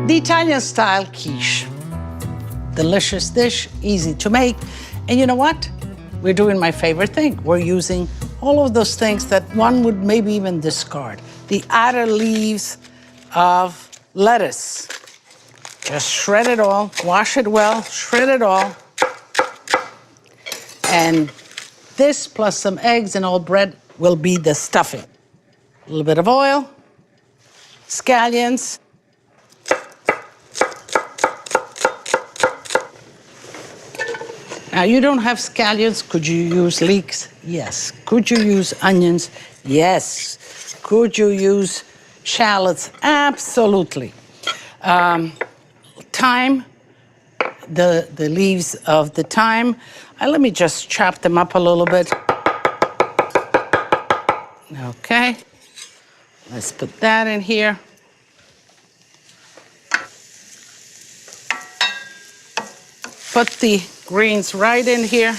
The Italian-style quiche. Delicious dish, easy to make. And you know what? We're doing my favorite thing. We're using all of those things that one would maybe even discard. The outer leaves of lettuce. Just shred it all, wash it well, shred it all. And this plus some eggs and all bread will be the stuffing. A little bit of oil, scallions. Now, you don't have scallions. Could you use leeks? Yes. Could you use onions? Yes. Could you use shallots? Absolutely. Thyme, the leaves of the thyme. Let me just chop them up a little bit. Okay. Let's put that in here. Put the greens right in here.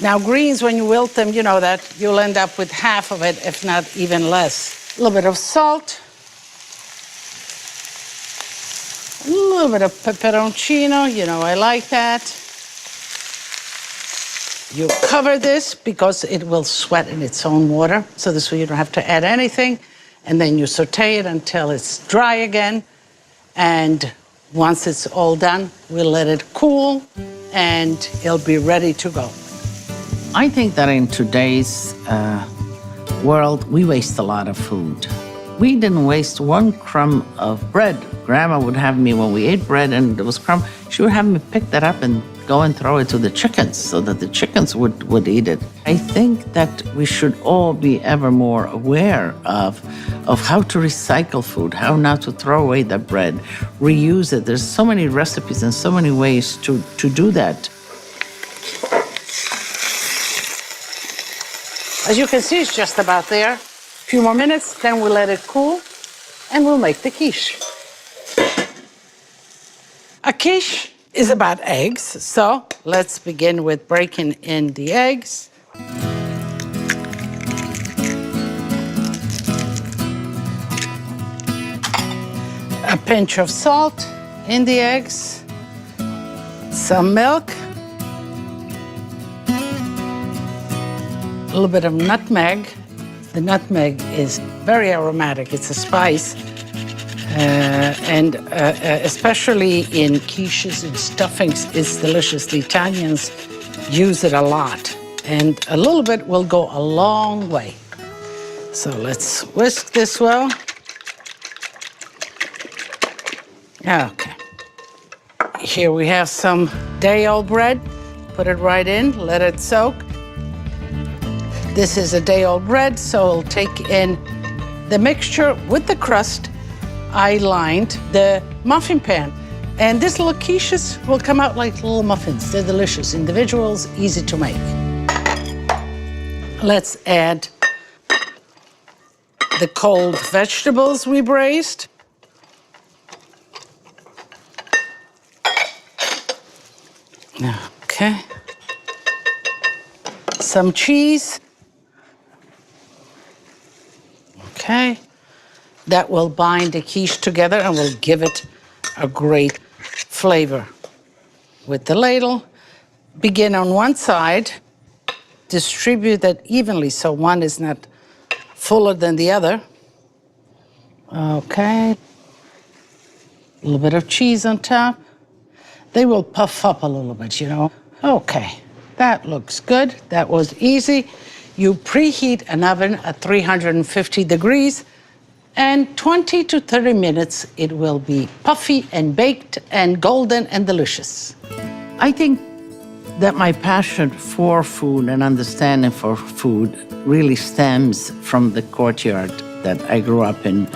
Now, greens, when you wilt them, you know that you'll end up with half of it, if not even less. A little bit of salt. A little bit of peperoncino, you know I like that. You cover this because it will sweat in its own water, so this way you don't have to add anything. And then you saute it until it's dry again. And once it's all done, we'll let it cool and it'll be ready to go. I think that in today's world, we waste a lot of food. We didn't waste one crumb of bread. Grandma would have me, when we ate bread and there was crumb, she would have me pick that up and go and throw it to the chickens so that the chickens would eat it. I think that we should all be ever more aware of how to recycle food, how not to throw away the bread, reuse it. There's so many recipes and so many ways to do that. As you can see, it's just about there. A few more minutes, then we'll let it cool and we'll make the quiche. A quiche is about eggs, so let's begin with breaking in the eggs. A pinch of salt in the eggs, some milk, a little bit of nutmeg. The nutmeg is very aromatic. It's a spice. And especially in quiches and stuffings, it's delicious. The Italians use it a lot. And a little bit will go a long way. So let's whisk this well. Okay. Here we have some day-old bread. Put it right in, let it soak. This is a day-old bread, so I'll take in the mixture with the crust. I lined the muffin pan. And these little quiches will come out like little muffins. They're delicious, individuals, easy to make. Let's add the cold vegetables we braised. Okay. Some cheese. Okay. That will bind the quiche together and will give it a great flavor. With the ladle, begin on one side, distribute that evenly so one is not fuller than the other. Okay. A little bit of cheese on top. They will puff up a little bit, you know. Okay, that looks good. That was easy. You preheat an oven at 350 degrees, and 20 to 30 minutes, it will be puffy and baked and golden and delicious. I think that my passion for food and understanding for food really stems from the courtyard that I grew up in.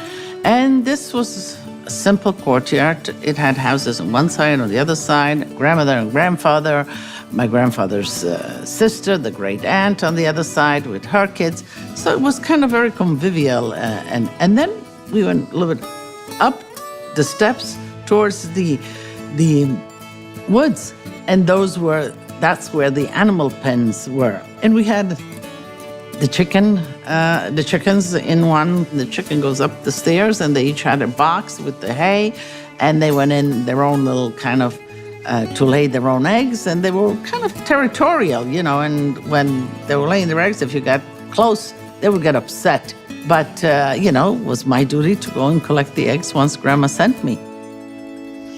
And this was a simple courtyard. It had houses on one side, on the other side, grandmother and grandfather, my grandfather's sister, the great aunt on the other side with her kids. So it was kind of very convivial. And then we went a little bit up the steps towards the woods. And that's where the animal pens were. And we had the chicken the chickens in one. The chicken goes up the stairs, and they each had a box with the hay, and they went in their own little kind of to lay their own eggs, and they were kind of territorial, you know, and when they were laying their eggs, if you got close, they would get upset. But, you know, it was my duty to go and collect the eggs once Grandma sent me.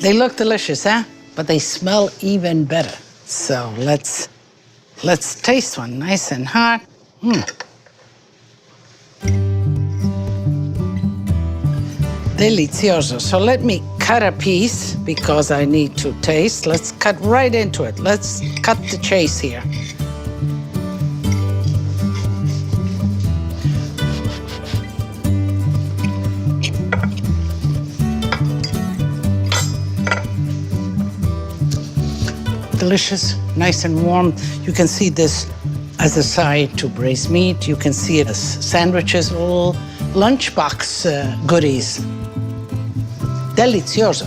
They look delicious, huh? But they smell even better. So let's taste one, nice and hot. Delicioso. So let me cut a piece because I need to taste. Let's cut right into it. Let's cut the chase here. Delicious, nice and warm. You can see this as a side to braised meat. You can see it as sandwiches, all lunchbox goodies. Delicioso.